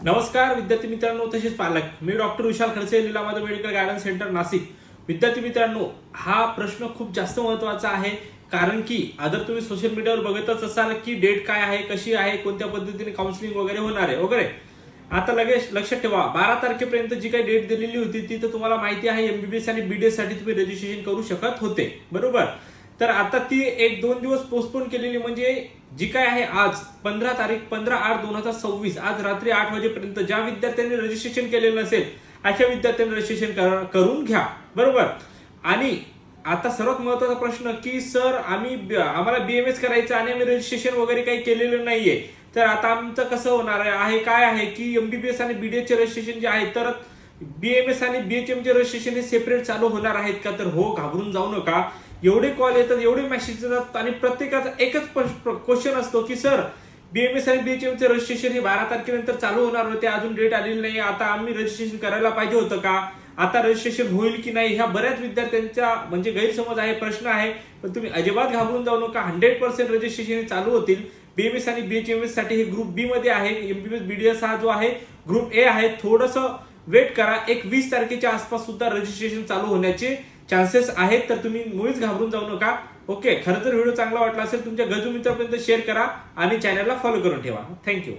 नमस्कार विद्यार्थी मित्रांनो तसेच पालक, मी doctor Vishal Khadse, Leelamata medical guidance centre Nashik. विद्यार्थी मित्रांनो, हा प्रश्न खूप जास्त महत्त्वाचा आहे. कारण की अदर तुम्ही सोशल मीडियावर बघतच असाल की डेट काय आहे, कशी आहे, कोणत्या पद्धतीने काउन्सिलिंग वगैरे होणार आहे वगैरे. आता लगेच लक्षात ठेवा, 12 तारखेपर्यंत जी काही डेट दिलेली होती ती तर तुम्हाला माहिती आहे. एमबीबीएस आणि बीडीएस साठी तुम्ही रजिस्ट्रेशन करू शकत होते, बरोबर. तर आता ती 1-2 दिवस पोस्टपोन केलेली, म्हणजे जी काय आहे आज 15 तारीख 15/8/2026 आज रात्री 8 वाजेपर्यंत ज्या विद्यार्थ्यांनी रजिस्ट्रेशन केलेलं नसेल अशा विद्यार्थ्यांनी रजिस्ट्रेशन करून घ्या, बरोबर. आणि आता सर्वात महत्त्वाचा प्रश्न की सर आम्हाला बीएमएस करायचं आणि आम्ही रजिस्ट्रेशन वगैरे काही केलेलं नाहीये, तर आता आमचं कसं होणार आहे काय आहे की एमबीबीएस आणि बीडीएस चे रजिस्ट्रेशन जे आहे तर बीएमएस आणि बीएचएम चे रजिस्ट्रेशन हे सेपरेट चालू होणार आहेत का? तर हो, घाबरून जाऊ नका. एवढे कॉल येतात, एवढे मेसेज येतात आणि प्रत्येकाचा एकच क्वेश्चन असतो की सर बीएमएस आणि बीएचएम चे रजिस्ट्रेशन हे 12 तारखेनंतर चालू होणार होते, अजून डेट आलेली नाही, आता आम्ही रजिस्ट्रेशन करायला पाहिजे होतं का, आता रजिस्ट्रेशन होईल की नाही, ह्या बऱ्याच विद्यार्थ्यांचा म्हणजे गैरसमज आहे, प्रश्न आहे. पण तुम्ही अजिबात घाबरून जाऊ नका. 100% रजिस्ट्रेशन चालू होतील. बीएमएस आणि बीएचएमएस साठी हे ग्रुप बी मध्ये आहे. एमबीबीएस बीडीएस हा जो आहे ग्रुप ए आहे. थोडंसं वेट करा, 20 तारखेच्या आसपास सुद्धा रजिस्ट्रेशन चालू होण्याचे चान्सेस आहेत. तर तुम्ही मुळीच घाबरून जाऊ नका. ओके, खरं तर व्हिडिओ चांगला वाटला असेल तुमच्या गरजू मित्रांपर्यंत शेअर करा आणि चॅनलला फॉलो करून ठेवा. थँक्यू.